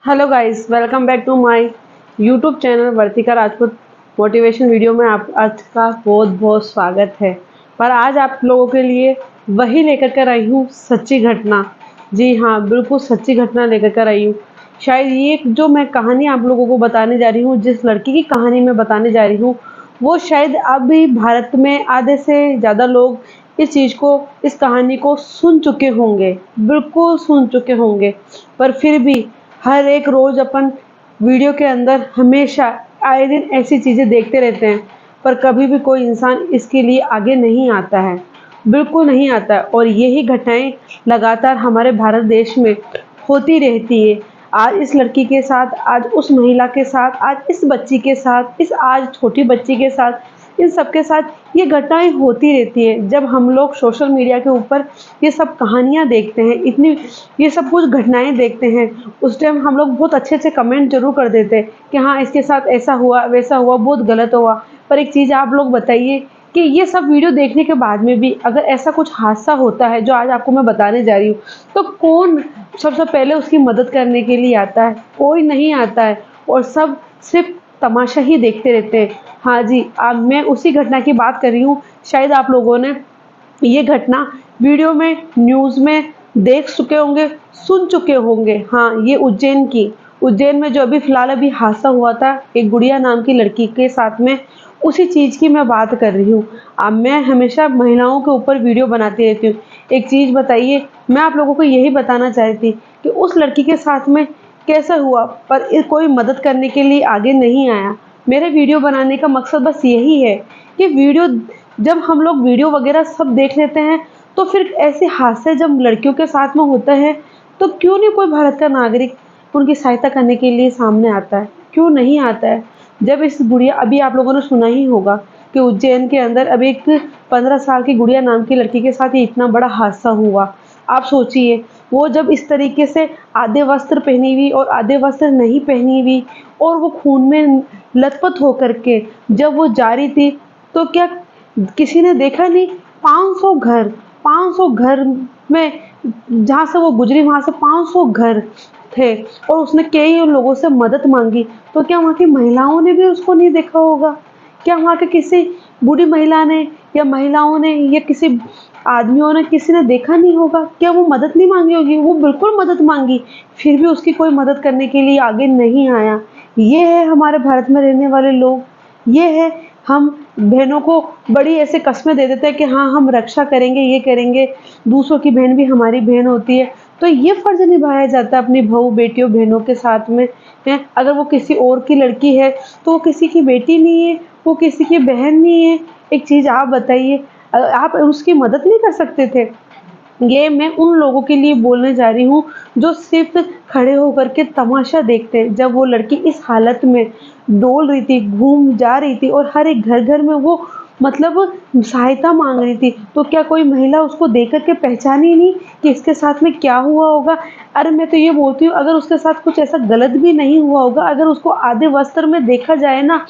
Hello guys, welcome back to my YouTube channel Vartika Rajput motivation video में आप आज का बहुत बहुत स्वागत है। पर आज आप लोगों के लिए वही लेकर कर आई हूँ, सच्ची घटना। जी हाँ, बिल्कुल सच्ची घटना लेकर कर आई हूँ। शायद ये जो मैं कहानी आप लोगों को बताने जा रही हूँ, जिस लड़की की कहानी मैं बताने जा रही हूँ, वो शायद अभी भारत में आधे से ज़्यादा लोग इस कहानी को सुन चुके होंगे, बिल्कुल सुन चुके होंगे। पर फिर भी हर एक रोज अपन वीडियो के अंदर हमेशा आए दिन ऐसी चीज़ें देखते रहते हैं, पर कभी भी कोई इंसान इसके लिए आगे नहीं आता है, बिल्कुल नहीं आता है। और यही घटनाएं लगातार हमारे भारत देश में होती रहती है। आज इस लड़की के साथ, आज उस महिला के साथ, आज इस बच्ची के साथ, इस आज छोटी बच्ची के साथ, इन सबके साथ ये घटनाएं होती रहती है। जब हम लोग सोशल मीडिया के ऊपर ये सब कहानियाँ देखते हैं, इतनी ये सब कुछ घटनाएं देखते हैं, उस टाइम हम लोग बहुत अच्छे अच्छे कमेंट जरूर कर देते हैं कि हाँ, इसके साथ ऐसा हुआ, वैसा हुआ, बहुत गलत हुआ। पर एक चीज़ आप लोग बताइए कि ये सब वीडियो देखने के बाद में भी अगर ऐसा कुछ हादसा होता है जो आज आपको मैं बताने जा रही हूँ, तो कौन सबसे पहले उसकी मदद करने के लिए आता है? कोई नहीं आता है, और सब सिर्फ तमाशा ही देखते रहते हैं। हाँ जी, अब मैं उसी घटना की बात कर रही हूँ। शायद आप लोगों ने ये घटना वीडियो में, न्यूज़ में देख चुके होंगे, सुन चुके होंगे। हाँ, ये उज्जैन में जो अभी फिलहाल अभी हादसा हुआ था एक गुड़िया नाम की लड़की के साथ में, उसी चीज़ की मैं बात कर रही हूँ। अब मैं हमेशा महिलाओं के ऊपर वीडियो बनाती रहती हूँ। एक चीज़ बताइए, मैं आप लोगों को यही बताना चाहती थी कि उस लड़की के साथ में कैसा हुआ, पर कोई मदद करने के लिए आगे नहीं आया। मेरे वीडियो बनाने का मकसद बस यही है कि जब हम लोग वीडियो वगैरह सब देख लेते हैं, तो फिर ऐसे हादसे जब लड़कियों के साथ में होता है, तो क्यों नहीं कोई भारत का नागरिक उनकी सहायता करने के लिए सामने आता है? क्यों नहीं आता है? जब इस गुड़िया, अभी आप लोगों ने सुना ही होगा कि उज्जैन के अंदर अभी एक 15 साल की गुड़िया नाम की लड़की के साथ ये इतना बड़ा हादसा हुआ। आप सोचिए, वो जब इस तरीके से आधे वस्त्र पहनी हुई और आधे वस्त्र नहीं पहनी हुई, और वो खून में लथपथ होकर के जब वो जा रही थी, तो क्या किसी ने देखा नहीं? 500 घर में, जहाँ से वो गुजरी वहाँ से 500 घर थे, और उसने कई लोगों से मदद मांगी। तो क्या वहाँ की महिलाओं ने भी उसको नहीं देखा होगा? क्या वहाँ के किसी बूढ़ी महिला ने, या महिलाओं ने, या किसी आदमियों ने, किसी ने देखा नहीं होगा? क्या वो मदद नहीं मांगी होगी? वो बिल्कुल मदद मांगी, फिर भी उसकी कोई मदद करने के लिए आगे नहीं आया। ये है हमारे भारत में रहने वाले लोग। ये है, हम बहनों को बड़ी ऐसे कस्में दे देते हैं कि हाँ, हम रक्षा करेंगे, ये करेंगे। दूसरों की बहन भी हमारी बहन होती है, तो ये फर्ज निभाया जाता है अपनी बहू बेटियों बहनों के साथ में है। अगर वो किसी और की लड़की है, तो वो किसी की बेटी नहीं है, वो किसी की बहन नहीं है। एक चीज आप बताइए, आप उसकी मदद नहीं कर सकते थे? ये मैं उन लोगों के लिए बोलने जा रही हूँ जो सिर्फ खड़े होकर के तमाशा देखते हैं। जब वो लड़की इस हालत में डोल रही थी, घूम जा रही थी, और हर एक घर घर में वो मतलब सहायता मांग रही थी, तो क्या कोई महिला उसको देख कर के पहचानी नहीं कि इसके साथ में क्या हुआ होगा? अरे मैं तो ये बोलती हूँ, अगर उसके साथ कुछ ऐसा गलत भी नहीं हुआ होगा, अगर उसको आधे वस्त्र में देखा जाए ना,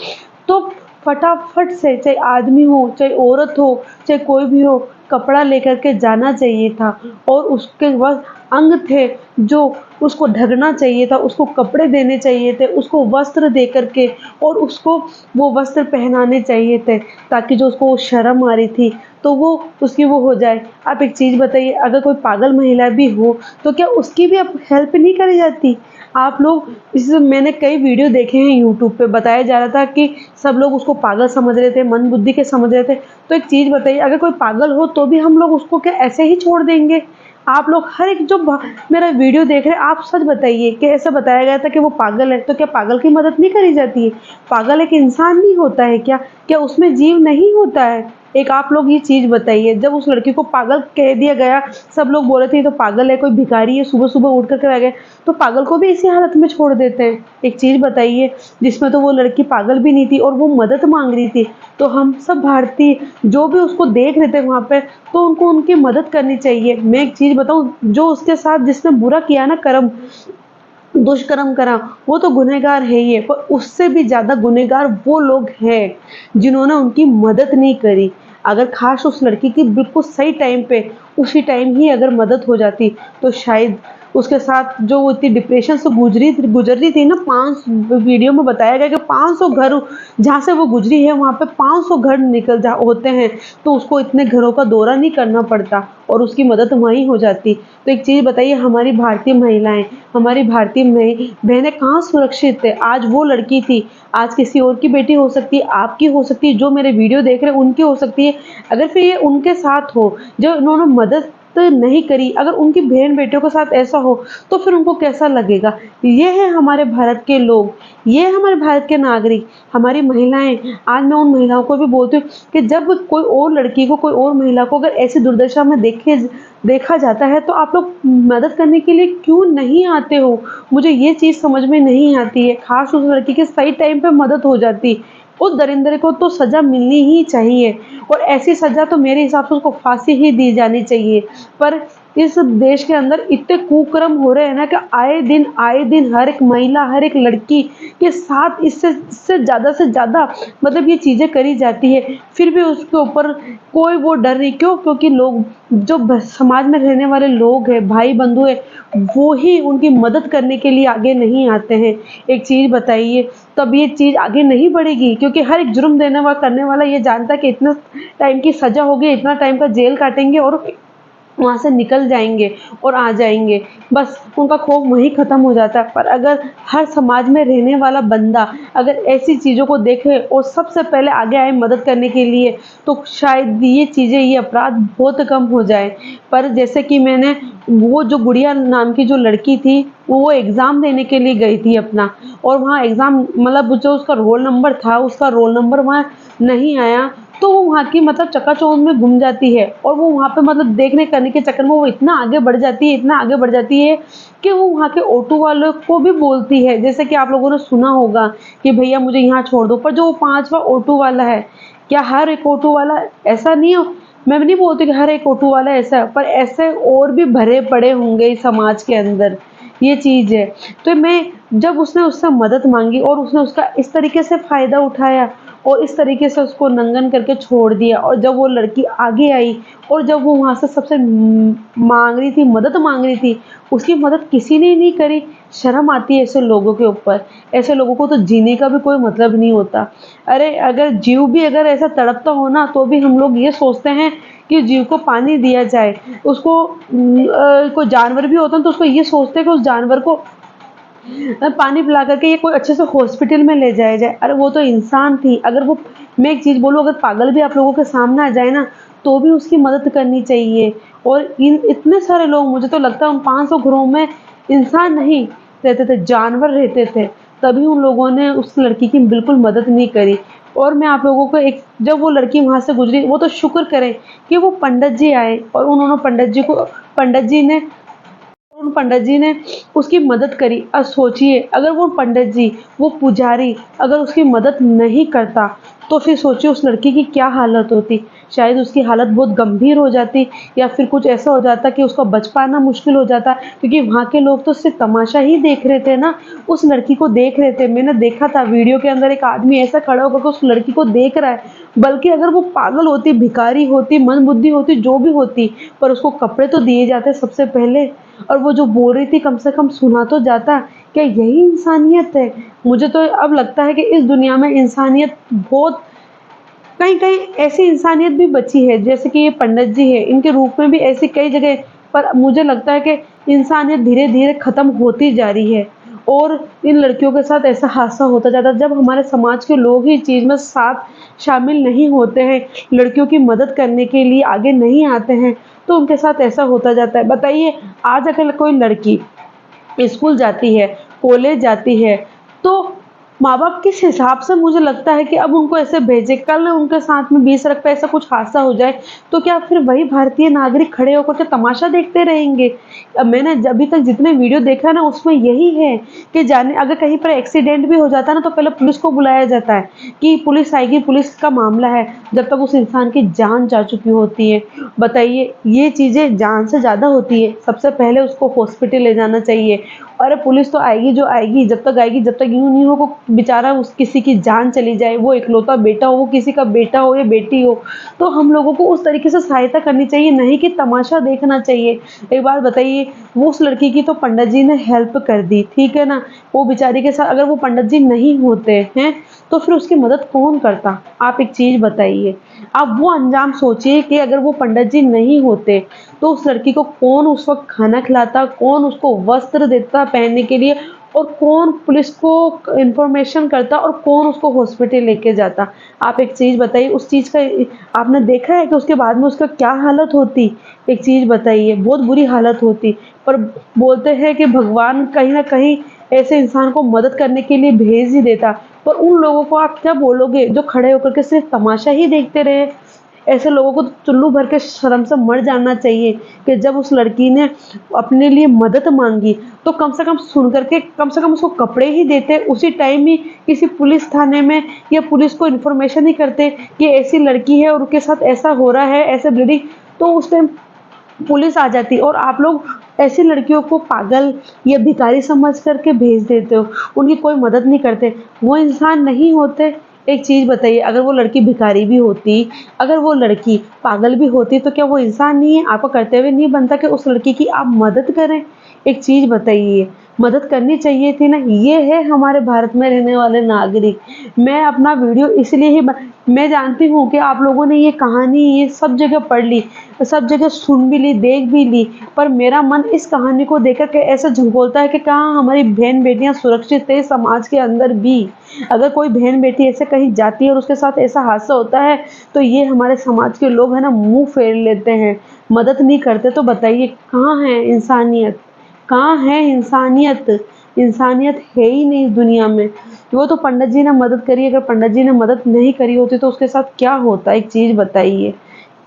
तो फटाफट से, चाहे आदमी हो, चाहे औरत हो, चाहे कोई भी हो, कपड़ा लेकर के जाना चाहिए था, और उसके बाद अंग थे जो उसको ढकना चाहिए था, उसको कपड़े देने चाहिए थे, उसको वस्त्र दे करके, और उसको वो वस्त्र पहनाने चाहिए थे, ताकि जो उसको वो शर्म आ रही थी, तो वो उसकी वो हो जाए। आप एक चीज़ बताइए, अगर कोई पागल महिला भी हो, तो क्या उसकी भी अब हेल्प नहीं करी जाती? आप लोग, इस मैंने कई वीडियो देखे हैं यूट्यूब पे, बताया जा रहा था कि सब लोग उसको पागल समझ रहे थे, मंद बुद्धि के समझ रहे थे। तो एक चीज़ बताइए, अगर कोई पागल हो तो भी हम लोग उसको क्या ऐसे ही छोड़ देंगे? आप लोग हर एक जो मेरा वीडियो देख रहे हैं, आप सच बताइए कि ऐसा बताया गया था कि वो पागल है, तो क्या पागल की मदद नहीं करी जाती है? पागल एक इंसान नहीं होता है क्या? क्या उसमें जीव नहीं होता है? एक आप लोग ये चीज़ बताइए, जब उस लड़की को पागल कह दिया गया, सब लोग बोल रहे थे ये तो पागल है, कोई भिखारी है, सुबह सुबह उठ कर आ गए, तो पागल को भी इसी हालत में छोड़ देते हैं। एक चीज़ बताइए, जिसमें तो वो लड़की पागल भी नहीं थी और वो मदद मांग रही थी, तो हम सब भारतीय जो भी उसको देख रहे थे वहाँ पे, तो उनको उनकी मदद करनी चाहिए। मैं एक चीज़ बताऊँ, जो उसके साथ जिसने बुरा किया ना, कर्म दुष्कर्म करा, वो तो गुनहगार है ही है, पर उससे भी ज़्यादा गुनहगार वो लोग हैं जिन्होंने उनकी मदद नहीं करी। अगर खास उस लड़की की बिल्कुल सही टाइम पे, उसी टाइम ही अगर मदद हो जाती, तो शायद उसके साथ जो वो इतनी डिप्रेशन से गुजर रही थी ना, 5 वीडियो में बताया गया कि 500 घर जहाँ से वो गुजरी है वहाँ पे 500 घर निकल जा होते हैं, तो उसको इतने घरों का दौरा नहीं करना पड़ता और उसकी मदद वहीं हो जाती। तो एक चीज़ बताइए, हमारी भारतीय महिलाएं, हमारी भारतीय बहनें कहाँ सुरक्षित है? आज वो लड़की थी, आज किसी और की बेटी हो सकती है, आपकी हो सकती है, जो मेरे वीडियो देख रहे हैं उनकी हो सकती है। अगर फिर ये उनके साथ हो, जो उन्होंने मदद नहीं करी, अगर उनकी बहन बेटियों के साथ ऐसा हो, तो फिर उनको कैसा लगेगा? ये है हमारे भारत के लोग, ये है हमारे भारत के नागरिक, हमारी महिलाएं। आज मैं उन महिलाओं को भी बोलती हूँ कि जब कोई और लड़की को, कोई और महिला को अगर ऐसी दुर्दशा में देखा जाता है, तो आप लोग मदद करने के लिए क्यों नहीं आते हो? मुझे ये चीज़ समझ में नहीं आती है। खास उस लड़की की सही टाइम पे मदद हो जाती, उस दरिंदे को तो सज़ा मिलनी ही चाहिए, और ऐसी सज़ा तो मेरे हिसाब से उसको फांसी ही दी जानी चाहिए। पर इस देश के अंदर इतने कुकर्म हो रहे हैं ना कि आए दिन हर एक महिला, हर एक लड़की के साथ इससे ज़्यादा से ज़्यादा मतलब ये चीज़ें करी जाती है, फिर भी उसके ऊपर कोई वो डर नहीं। क्यों? क्योंकि लोग, जो समाज में रहने वाले लोग हैं, भाई बंधु है, वो ही उनकी मदद करने के लिए आगे नहीं आते हैं। एक चीज़ बताइए, तब ये चीज़ आगे नहीं बढ़ेगी, क्योंकि हर एक जुर्म देने वाला, करने वाला ये जानता है कि इतना टाइम की सज़ा होगी, इतना टाइम का जेल काटेंगे और वहाँ से निकल जाएँगे और आ जाएँगे। बस उनका खौफ वहीं ख़त्म हो जाता है। पर अगर हर समाज में रहने वाला बंदा अगर ऐसी चीज़ों को देखे और सबसे पहले आगे आए मदद करने के लिए, तो शायद ये चीज़ें, ये अपराध बहुत कम हो जाए। पर जैसे कि मैंने वो जो गुड़िया नाम की जो लड़की थी, वो एग्ज़ाम देने के लिए गई थी अपना, और वहाँ एग्ज़ाम मतलब जो उसका रोल नंबर था, उसका रोल नंबर वहाँ नहीं आया, तो वो वहाँ की मतलब चकाचौंध में गुम जाती है, और वो वहाँ पे मतलब देखने करने के चक्कर में वो इतना आगे बढ़ जाती है, इतना आगे बढ़ जाती है कि वो वहाँ के ऑटो वालों को भी बोलती है, जैसे कि आप लोगों ने सुना होगा कि भैया मुझे यहाँ छोड़ दो। पर जो वो 5वां ऑटो वाला है, क्या हर एक ऑटो वाला ऐसा नहीं हो? मैं भी नहीं बोलती कि हर एक ऑटो वाला ऐसा है, पर ऐसे और भी भरे पड़े होंगे इस समाज के अंदर, ये चीज़ है। तो मैं, जब उसने उससे मदद माँगी और उसने उसका इस तरीके से फ़ायदा उठाया और इस तरीके से उसको नंगन करके छोड़ दिया, और जब वो लड़की आगे आई और जब वो वहाँ से सबसे माँग रही थी, मदद माँग रही थी, उसकी मदद किसी ने नहीं करी। शर्म आती है ऐसे लोगों के ऊपर। ऐसे लोगों को तो जीने का भी कोई मतलब नहीं होता। अरे अगर जीव भी अगर ऐसा तड़पता हो ना, तो भी हम लोग ये सोचते हैं कि जीव को पानी दिया जाए। उसको कोई जानवर भी होता है तो उसको ये सोचते हैं कि उस जानवर को पानी पिला करके ये कोई अच्छे से हॉस्पिटल में ले जाया जाए। अरे वो तो इंसान थी। अगर वो, मैं एक चीज़ बोलूँ, अगर पागल भी आप लोगों के सामने आ जाए ना, तो भी उसकी मदद करनी चाहिए। और इन इतने सारे लोग, मुझे तो लगता है उन 500 घरों में इंसान नहीं रहते थे, जानवर रहते थे। तभी उन लोगों ने उस लड़की की बिल्कुल मदद नहीं करी। और मैं आप लोगों को एक, जब वो लड़की वहाँ से गुजरी, वो तो शुक्र करें कि वो पंडित जी आए और उन्होंने पंडित जी ने उसकी मदद करी। अब सोचिए, अगर वो पंडित जी, वो पुजारी अगर उसकी मदद नहीं करता, तो फिर सोचिए उस लड़की की क्या हालत होती। शायद उसकी हालत बहुत गंभीर हो जाती, या फिर कुछ ऐसा हो जाता कि उसका बच पाना मुश्किल हो जाता, क्योंकि वहाँ के लोग तो सिर्फ तमाशा ही देख रहे थे ना, उस लड़की को देख रहे थे। मैंने देखा था वीडियो के अंदर, एक आदमी ऐसा खड़ा होकर के उस लड़की को देख रहा है। बल्कि अगर वो पागल होती, भिखारी होती, मंदबुद्धि होती, जो भी होती, पर उसको कपड़े तो दिए जाते सबसे पहले, और वो जो बोल रही थी कम से कम सुना तो जाता। क्या यही इंसानियत है? मुझे तो अब लगता है कि इस दुनिया में इंसानियत बहुत, कहीं कहीं ऐसी इंसानियत भी बची है, जैसे कि ये पंडित जी है, इनके रूप में भी ऐसी कई जगह। पर मुझे लगता है कि इंसानियत धीरे धीरे खत्म होती जा रही है, और इन लड़कियों के साथ ऐसा हादसा होता जाता है। जब हमारे समाज के लोग ही इस चीज़ में साथ शामिल नहीं होते हैं, लड़कियों की मदद करने के लिए आगे नहीं आते हैं, तो उनके साथ ऐसा होता जाता है। बताइए, आज अगर कोई लड़की स्कूल जाती है, कॉलेज जाती है, तो माँ-बाप किस हिसाब से, मुझे लगता है कि अब उनको ऐसे भेजें। कल उनके साथ में 20 सड़क पे ऐसा कुछ हादसा हो जाए, तो क्या फिर वही भारतीय नागरिक खड़े होकर के तमाशा देखते रहेंगे? मैंने अभी तक जितने वीडियो देखा है ना, उसमें यही है कि जाने अगर कहीं पर एक्सीडेंट भी हो जाता है ना, तो पहले पुलिस को बुलाया जाता है कि पुलिस आएगी, पुलिस का मामला है, जब तक उस इंसान की जान जा चुकी होती है। बताइए, ये चीज़ें जान से ज़्यादा होती है। सबसे पहले उसको हॉस्पिटल ले जाना चाहिए। अरे पुलिस तो आएगी जो आएगी, जब तक आएगी, जब तक यूँ नहीं हो को बेचारा उस किसी की जान चली जाए, वो इकलौता बेटा हो, वो किसी का बेटा हो या बेटी हो, तो हम लोगों को उस तरीके से सहायता करनी चाहिए, नहीं कि तमाशा देखना चाहिए। एक बात बताइए, वो उस लड़की की तो पंडित जी ने हेल्प कर दी, ठीक है ना? वो बेचारी के साथ अगर वो पंडित जी नहीं होते हैं, तो फिर उसकी मदद कौन करता? आप एक चीज़ बताइए। आप वो अंजाम सोचिए कि अगर वो पंडित जी नहीं होते, तो उस लड़की को कौन उस वक़्त खाना खिलाता, कौन उसको वस्त्र देता पहनने के लिए, और कौन पुलिस को इन्फॉर्मेशन करता, और कौन उसको हॉस्पिटल लेके जाता? आप एक चीज़ बताइए, उस चीज़ का आपने देखा है कि उसके बाद में उसका क्या हालत होती? एक चीज़ बताइए, बहुत बुरी हालत होती। पर बोलते हैं कि भगवान कहीं न कहीं ऐसे इंसान को मदद करने के लिए भेज ही देता। पर उन लोगों को आप क्या बोलोगे जो खड़े होकर के सिर्फ़ तमाशा ही देखते रहे? ऐसे लोगों को तो चुल्लू भर के शर्म से मर जाना चाहिए कि जब उस लड़की ने अपने लिए मदद माँगी, तो कम से कम सुन कर के कम से कम उसको कपड़े ही देते, उसी टाइम ही किसी पुलिस थाने में या पुलिस को इन्फॉर्मेशन ही करते कि ऐसी लड़की है और उसके साथ ऐसा हो रहा है, ऐसे ब्लीडिंग, तो उस टाइम पुलिस आ जाती। और आप लोग ऐसी लड़कियों को पागल या भिखारी समझ करके भेज देते हो, उनकी कोई मदद नहीं करते। वो इंसान नहीं होते। एक चीज़ बताइए, अगर वो लड़की भिखारी भी होती, अगर वो लड़की पागल भी होती, तो क्या वो इंसान नहीं है? आपका कर्तव्य नहीं बनता कि उस लड़की की आप मदद करें? एक चीज़ बताइए, मदद करनी चाहिए थी ना? ये है हमारे भारत में रहने वाले नागरिक। मैं अपना वीडियो इसलिए ही मैं जानती हूँ कि आप लोगों ने ये कहानी ये सब जगह पढ़ ली, सब जगह सुन भी ली, देख भी ली, पर मेरा मन इस कहानी को देख कर के ऐसा झंकोलता है कि कहाँ हमारी बहन-बेटियाँ सुरक्षित है समाज के अंदर भी। अगर कोई बहन-बेटी ऐसे कहीं जाती है और उसके साथ ऐसा हादसा होता है, तो ये हमारे समाज के लोग हैं ना मुँह फेर लेते हैं, मदद नहीं करते। तो बताइए कहाँ है इंसानियत? कहाँ है इंसानियत? इंसानियत है ही नहीं इस दुनिया में। वो तो पंडित जी ने मदद करी, अगर पंडित जी ने मदद नहीं करी होती तो उसके साथ क्या होता? एक चीज़ बताइए,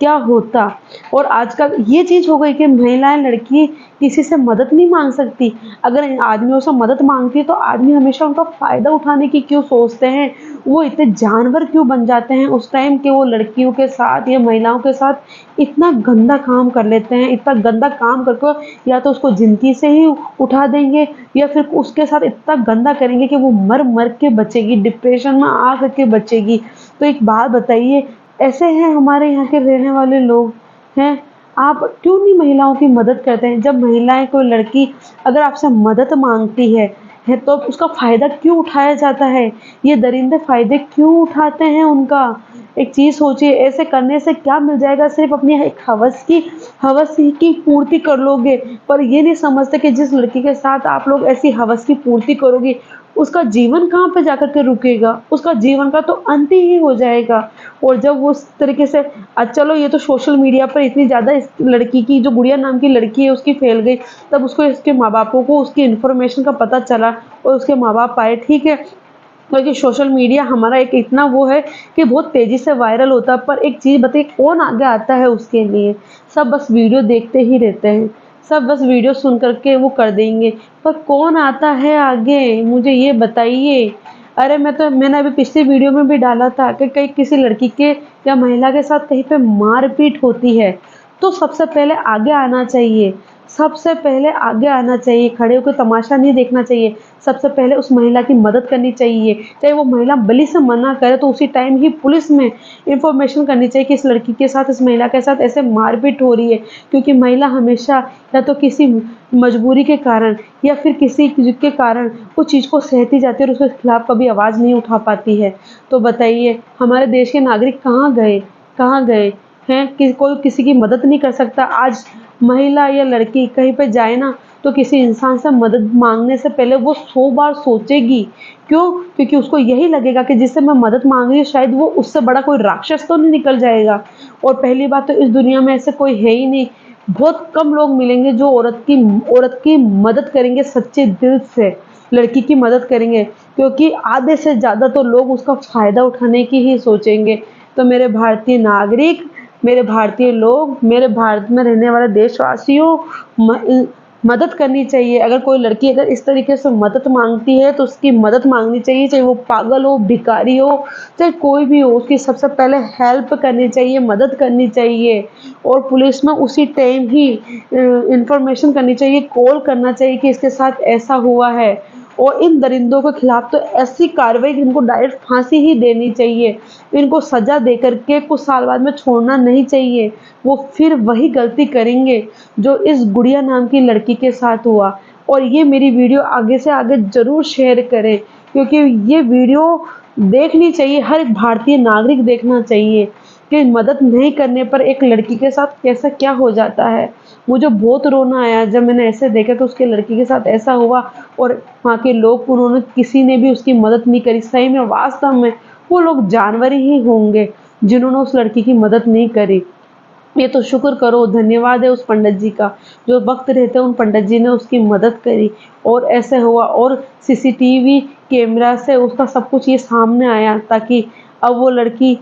क्या होता? और आजकल ये चीज़ हो गई कि महिलाएँ, लड़की किसी से मदद नहीं माँग सकती। अगर आदमियों से मदद माँगती है तो आदमी हमेशा उनका फ़ायदा उठाने की क्यों सोचते हैं? वो इतने जानवर क्यों बन जाते हैं उस टाइम कि वो लड़कियों के साथ या महिलाओं के साथ इतना गंदा काम कर लेते हैं, इतना गंदा काम करके या तो उसको ज़िंदगी से ही उठा देंगे या फिर उसके साथ इतना गंदा करेंगे कि वो मर-मर के बचेगी, डिप्रेशन में आ कर के बचेगी। तो एक बात बताइए, ऐसे हैं हमारे यहाँ के रहने वाले लोग, हैं? आप क्यों नहीं महिलाओं की मदद करते हैं? जब महिलाएँ, कोई लड़की अगर आपसे मदद माँगती है तो उसका फ़ायदा क्यों उठाया जाता है? ये दरिंदे फ़ायदे क्यों उठाते हैं उनका? एक चीज़ सोचिए, ऐसे करने से क्या मिल जाएगा? सिर्फ़ अपनी एक हवस ही की पूर्ति कर लोगे, पर ये नहीं समझते कि जिस लड़की के साथ आप लोग ऐसी हवस की पूर्ति करोगे, उसका जीवन कहाँ पे जाकर के रुकेगा? उसका जीवन का तो अंत ही हो जाएगा। और जब वो उस तरीके से चलो ये तो सोशल मीडिया पर इतनी ज़्यादा इस लड़की की, जो गुड़िया नाम की लड़की है, उसकी फैल गई, तब उसको इसके माँ-बापों को उसकी इन्फॉर्मेशन का पता चला और उसके माँ-बाप आए, ठीक है। क्योंकि सोशल मीडिया हमारा एक इतना वो है कि बहुत तेज़ी से वायरल होता है, पर एक चीज़ बताइए, कौन आगे आता है उसके लिए? सब बस वीडियो देखते ही रहते हैं, सब बस वीडियो सुन कर के वो कर देंगे, पर कौन आता है आगे? मुझे ये बताइए। अरे मैंने अभी पिछली वीडियो में भी डाला था कि कहीं किसी लड़की के या महिला के साथ कहीं पे मारपीट होती है, तो सबसे पहले आगे आना चाहिए, सबसे पहले आगे आना चाहिए, खड़े होकर तमाशा नहीं देखना चाहिए। सबसे पहले उस महिला की मदद करनी चाहिए, चाहे वो महिला भली से मना करे तो उसी टाइम ही पुलिस में इन्फॉर्मेशन करनी चाहिए कि इस लड़की के साथ, इस महिला के साथ ऐसे मारपीट हो रही है। क्योंकि महिला हमेशा या तो किसी मजबूरी के कारण या फिर किसी के कारण उस चीज़ को सहती जाती है और उसके खिलाफ कभी आवाज़ नहीं उठा पाती है। तो बताइए हमारे देश के नागरिक कहाँ गए? कहाँ गए हैं? कि कोई किसी की मदद नहीं कर सकता। आज महिला या लड़की कहीं पे जाए ना, तो किसी इंसान से मदद माँगने से पहले वो 100 बार सोचेगी। क्यों? क्योंकि उसको यही लगेगा कि जिससे मैं मदद माँग रही हूँ शायद वो उससे बड़ा कोई राक्षस तो नहीं निकल जाएगा। और पहली बात तो इस दुनिया में ऐसे कोई है ही नहीं। बहुत कम लोग मिलेंगे जो औरत की मदद करेंगे सच्चे दिल से, लड़की की मदद करेंगे, क्योंकि आधे से ज़्यादा तो लोग उसका फ़ायदा उठाने की ही सोचेंगे। तो मेरे भारतीय नागरिक, मेरे भारतीय लोग, मेरे भारत में रहने वाले देशवासियों, मदद करनी चाहिए। अगर कोई लड़की अगर इस तरीके से मदद मांगती है तो उसकी मदद मांगनी चाहिए, चाहे वो पागल हो, भिखारी हो, चाहे कोई भी हो, उसकी सबसे पहले हेल्प करनी चाहिए, मदद करनी चाहिए। और पुलिस में उसी टाइम ही इंफॉर्मेशन करनी चाहिए, कॉल करना चाहिए कि इसके साथ ऐसा हुआ है। और इन दरिंदों के खिलाफ तो ऐसी कार्रवाई कि इनको डायरेक्ट फांसी ही देनी चाहिए, इनको सजा दे करके कुछ साल बाद में छोड़ना नहीं चाहिए। वो फिर वही गलती करेंगे जो इस गुड़िया नाम की लड़की के साथ हुआ। और ये मेरी वीडियो आगे से आगे ज़रूर शेयर करें, क्योंकि ये वीडियो देखनी चाहिए, हर एक भारतीय नागरिक देखना चाहिए कि मदद नहीं करने पर एक लड़की के साथ कैसा क्या हो जाता है। मुझे बहुत रोना आया जब मैंने ऐसे देखा कि उसके लड़की के साथ ऐसा हुआ और वहाँ के लोग, उन्होंने किसी ने भी उसकी मदद नहीं करी। सही में वास्तव में वो लोग जानवर ही होंगे जिन्होंने उस लड़की की मदद नहीं करी। ये तो शुक्र करो, धन्यवाद है उस पंडित जी का, जो वक्त रहते उन पंडित जी ने उसकी मदद करी और ऐसे हुआ। और सीसीटीवी कैमरा से उसका सब कुछ ये सामने आया, ताकि अब वो लड़की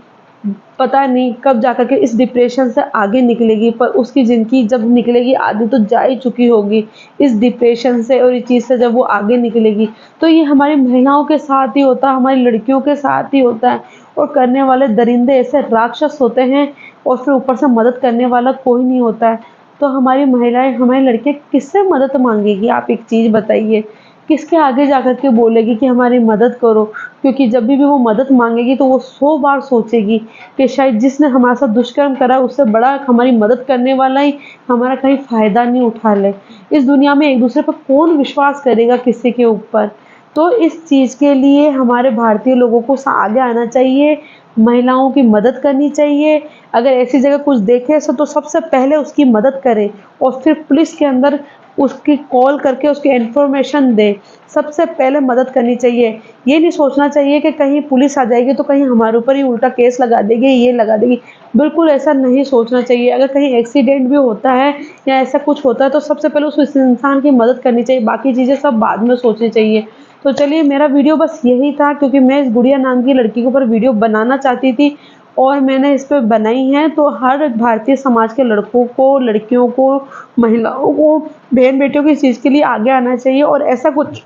पता नहीं कब जाकर के इस डिप्रेशन से आगे निकलेगी। पर उसकी ज़िंदगी जब निकलेगी, आधी तो जा ही चुकी होगी इस डिप्रेशन से और इस चीज़ से। जब वो आगे निकलेगी तो ये हमारी महिलाओं के साथ ही होता है, हमारी लड़कियों के साथ ही होता है। और करने वाले दरिंदे ऐसे राक्षस होते हैं और फिर ऊपर से मदद करने वाला कोई नहीं होता है। तो हमारी महिलाएं, हमारी लड़कियां किससे मदद मांगेगी? आप एक चीज़ बताइए, किसके आगे जाकर के बोलेगी कि हमारी मदद करो? क्योंकि जब भी वो मदद मांगेगी तो वो 100 बार सोचेगी कि शायद जिसने हमारे साथ दुष्कर्म करा उससे बड़ा हमारी मदद करने वाला ही हमारा कहीं फ़ायदा नहीं उठा ले। इस दुनिया में एक दूसरे पर कौन विश्वास करेगा किसी के ऊपर? तो इस चीज़ के लिए हमारे भारतीय लोगों को आगे आना चाहिए, महिलाओं की मदद करनी चाहिए। अगर ऐसी जगह कुछ देखे तो सबसे पहले उसकी मदद करें और फिर पुलिस के अंदर उसकी कॉल करके उसकी इन्फॉर्मेशन दें। सबसे पहले मदद करनी चाहिए। ये नहीं सोचना चाहिए कि कहीं पुलिस आ जाएगी तो कहीं हमारे ऊपर ही उल्टा केस लगा देगी, ये लगा देगी। बिल्कुल ऐसा नहीं सोचना चाहिए। अगर कहीं एक्सीडेंट भी होता है या ऐसा कुछ होता है तो सबसे पहले उस इंसान की मदद करनी चाहिए, बाकी चीज़ें सब बाद में सोचनी चाहिए। तो चलिए, मेरा वीडियो बस यही था, क्योंकि मैं इस गुड़िया नाम की लड़की के ऊपर वीडियो बनाना चाहती थी और मैंने इस पे बनाई है। तो हर भारतीय समाज के लड़कों को, लड़कियों को, महिलाओं को, बहन बेटियों को इस चीज़ के लिए आगे आना चाहिए और ऐसा कुछ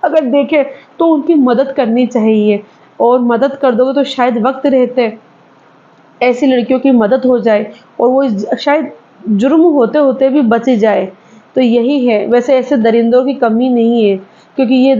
अगर देखें तो उनकी मदद करनी चाहिए। और मदद कर दोगे तो शायद वक्त रहते ऐसी लड़कियों की मदद हो जाए और वो शायद जुर्म होते होते भी बच जाए। तो यही है। वैसे ऐसे दरिंदों की कमी नहीं है, क्योंकि ये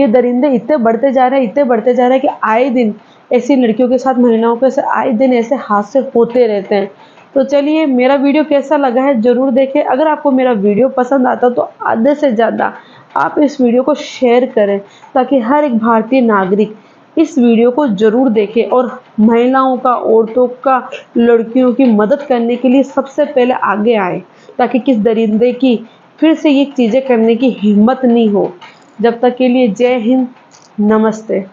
दरिंदे इतने बढ़ते जा रहे हैं, इतने बढ़ते जा रहे हैं कि आए दिन ऐसी लड़कियों के साथ, महिलाओं के साथ आए दिन ऐसे हादसे होते रहते हैं। तो चलिए, मेरा वीडियो कैसा लगा है ज़रूर देखें। अगर आपको मेरा वीडियो पसंद आता तो आधे से ज़्यादा आप इस वीडियो को शेयर करें, ताकि हर एक भारतीय नागरिक इस वीडियो को ज़रूर देखें और महिलाओं का, औरतों का, लड़कियों की मदद करने के लिए सबसे पहले आगे आए, ताकि किस दरिंदे की फिर से ये चीज़ें करने की हिम्मत नहीं हो। जब तक के लिए जय हिंद, नमस्ते।